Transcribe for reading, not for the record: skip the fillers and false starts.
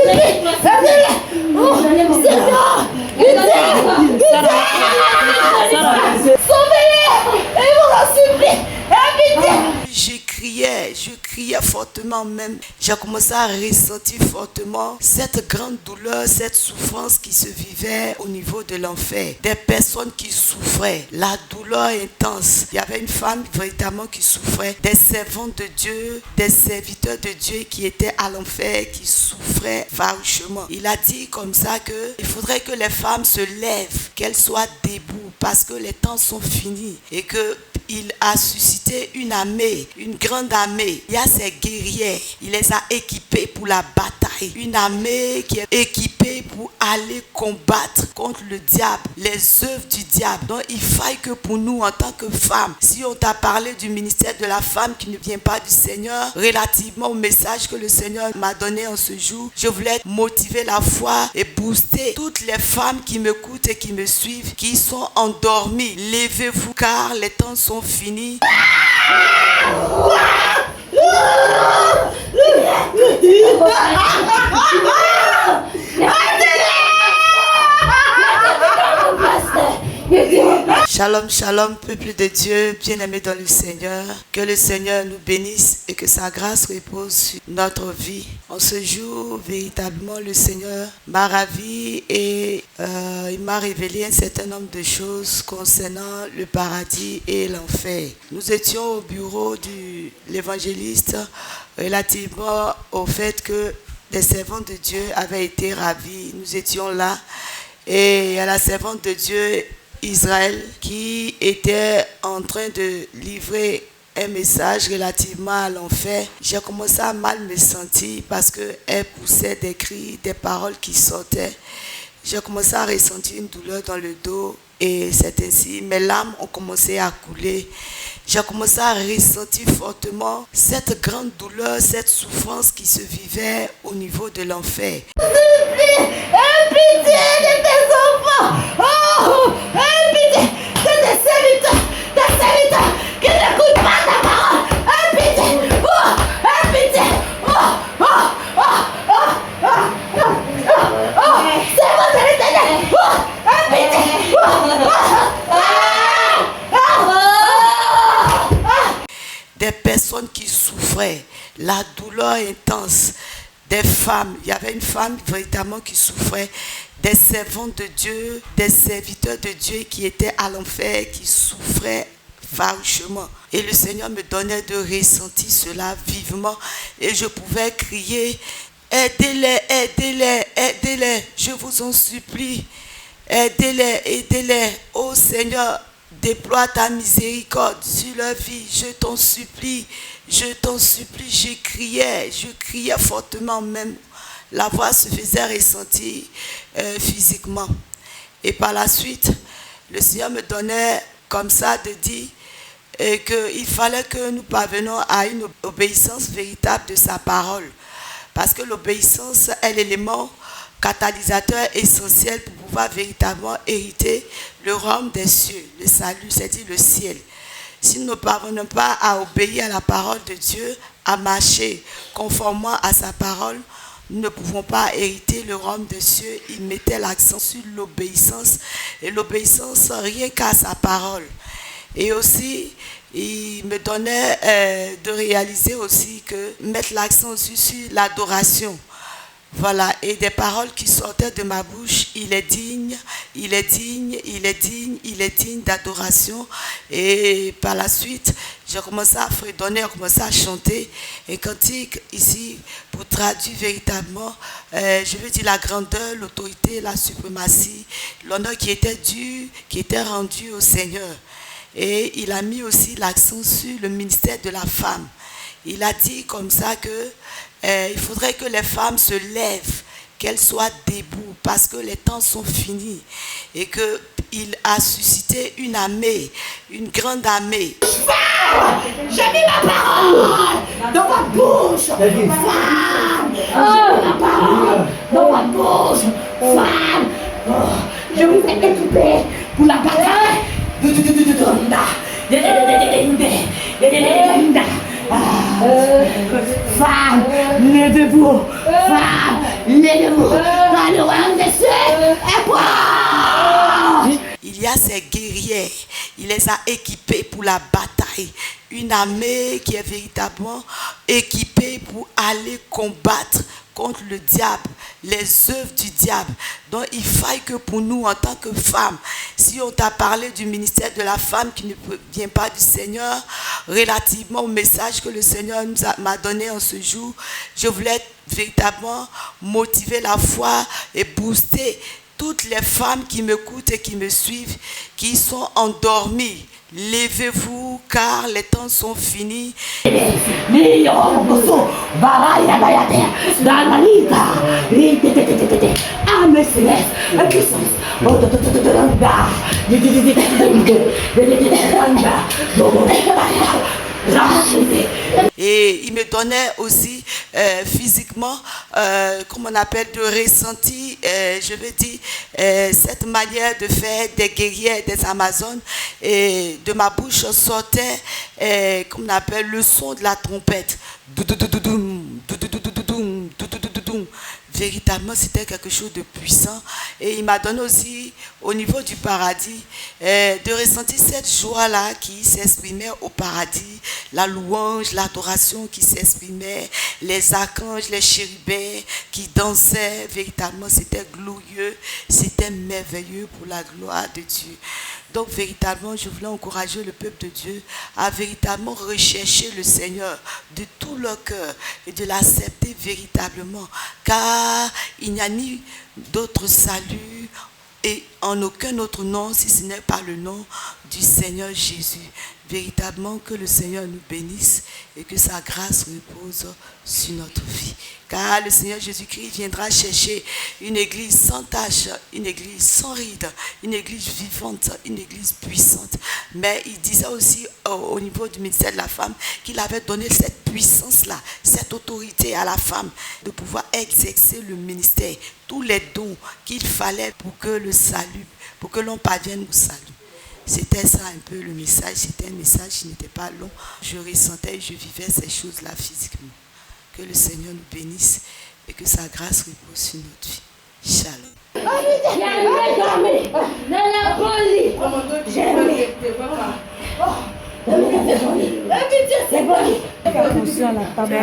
supplie, aidez-les. Oh, Seigneur, sauvez-les, et vous en supplie, aie pitié. Je criais fortement même. J'ai commencé à ressentir fortement cette grande douleur, cette souffrance qui se vivait au niveau de l'enfer. Des personnes qui souffraient, la douleur intense. Il y avait une femme véritablement qui souffrait, des servantes de Dieu, des serviteurs de Dieu qui étaient à l'enfer, qui souffraient farouchement. Il a dit comme ça qu'il faudrait que les femmes se lèvent, qu'elles soient debout parce que les temps sont finis et que il a suscité une armée, une grande armée. Il y a ces guerriers, il les a équipés pour la bataille. Une armée qui est équipée pour aller combattre contre le diable, les œuvres du diable. Donc il faille que pour nous, en tant que femmes, si on t'a parlé du ministère de la femme qui ne vient pas du Seigneur, relativement au message que le Seigneur m'a donné en ce jour, je voulais motiver la foi et booster toutes les femmes qui m'écoutent et qui me suivent, qui sont endormies. Levez-vous car les temps sont finis. Shalom, shalom, peuple de Dieu, bien-aimés dans le Seigneur. Que le Seigneur nous bénisse et que sa grâce repose sur notre vie. En ce jour, véritablement, le Seigneur m'a ravi et il m'a révélé un certain nombre de choses concernant le paradis et l'enfer. Nous étions au bureau de l'évangéliste relativement au fait que les servants de Dieu avaient été ravis. Nous étions là et la servante de Dieu Israël qui était en train de livrer un message relativement à l'enfer. J'ai commencé à mal me sentir parce qu'elle poussait des cris, des paroles qui sortaient. J'ai commencé à ressentir une douleur dans le dos et c'est ainsi. Mes larmes ont commencé à couler. J'ai commencé à ressentir fortement cette grande douleur, cette souffrance qui se vivait au niveau de l'enfer. Aie pitié de tes enfants. Oh, aie pitié de tes serviteurs qui n'écoutent pas ta parole. Aie pitié. Oh, aie pitié. C'est bon de l'Éternel. Oh, aie pitié. Des personnes qui souffraient, la douleur intense. Des femmes, il y avait une femme véritablement qui souffrait, des servantes de Dieu, des serviteurs de Dieu qui étaient à l'enfer, qui souffraient farouchement. Et le Seigneur me donnait de ressentir cela vivement et je pouvais crier, aidez-les, aidez-les, aidez-les, je vous en supplie, aidez-les, aidez-les, ô Seigneur, déploie ta miséricorde sur leur vie, je t'en supplie. Je t'en supplie, je criais fortement même. La voix se faisait ressentir physiquement. Et par la suite, le Seigneur me donnait comme ça de dire qu'il fallait que nous parvenions à une obéissance véritable de sa parole. Parce que l'obéissance est l'élément catalysateur essentiel pour pouvoir véritablement hériter le royaume des cieux, le salut, c'est-à-dire le ciel. Si nous ne parvenons pas à obéir à la parole de Dieu, à marcher conformément à sa parole, nous ne pouvons pas hériter le royaume des cieux. Il mettait l'accent sur l'obéissance et l'obéissance rien qu'à sa parole. Et aussi, il me donnait de réaliser aussi que mettre l'accent aussi sur l'adoration. Voilà, et des paroles qui sortaient de ma bouche, il est digne, il est digne, il est digne, il est digne d'adoration. Et par la suite, j'ai commencé à fredonner, j'ai commencé à chanter un cantique ici pour traduire véritablement, je veux dire la grandeur, l'autorité, la suprématie, l'honneur qui était dû, qui était rendu au Seigneur. Et il a mis aussi l'accent sur le ministère de la femme. Il a dit comme ça que il faudrait que les femmes se lèvent, qu'elles soient debout parce que les temps sont finis et qu'il a suscité une armée, une grande armée. J'ai mis ma parole dans votre bouche, femme. Ma parole dans votre bouche, femme. Je vous ai équipé pour la bataille. Femme, levez-vous. Femme, Levez-vous dans le royaume des cieux et quoi? Il y a ces guerriers, il les a équipés pour la bataille. Une armée qui est véritablement équipée pour aller combattre contre le diable, les œuvres du diable. Donc il faille que pour nous, en tant que femmes, si on t'a parlé du ministère de la femme qui ne vient pas du Seigneur, relativement au message que le Seigneur m'a donné en ce jour, je voulais véritablement motiver la foi et booster toutes les femmes qui m'écoutent et qui me suivent, qui sont endormies. Levez-vous car les temps sont finis. Et il me donnait aussi physiquement, comme on appelle, de ressenti, je veux dire, cette manière de faire des guerriers, des Amazones. Et de ma bouche sortait, comme on appelle, le son de la trompette. Véritablement, c'était quelque chose de puissant. Et il m'a donné aussi, au niveau du paradis, de ressentir cette joie-là qui s'exprimait au paradis, la louange, l'adoration qui s'exprimait, les archanges, les chérubins qui dansaient. Véritablement, c'était glorieux, c'était merveilleux pour la gloire de Dieu. Donc, véritablement, je voulais encourager le peuple de Dieu à véritablement rechercher le Seigneur de tout leur cœur et de l'accepter véritablement. Car il n'y a ni d'autre salut et en aucun autre nom, si ce n'est pas le nom du Seigneur Jésus. Véritablement, que le Seigneur nous bénisse et que sa grâce repose sur notre vie. Car le Seigneur Jésus-Christ viendra chercher une église sans tache, une église sans ride, une église vivante, une église puissante. Mais il disait aussi au niveau du ministère de la femme qu'il avait donné cette puissance-là, cette autorité à la femme de pouvoir exercer le ministère, tous les dons qu'il fallait pour que le salut, pour que l'on parvienne au salut. C'était ça un peu le message, c'était un message qui n'était pas long. Je ressentais et je vivais ces choses-là physiquement. Que le Seigneur nous bénisse et que sa grâce repose sur notre vie. Shalom. Attention à la table.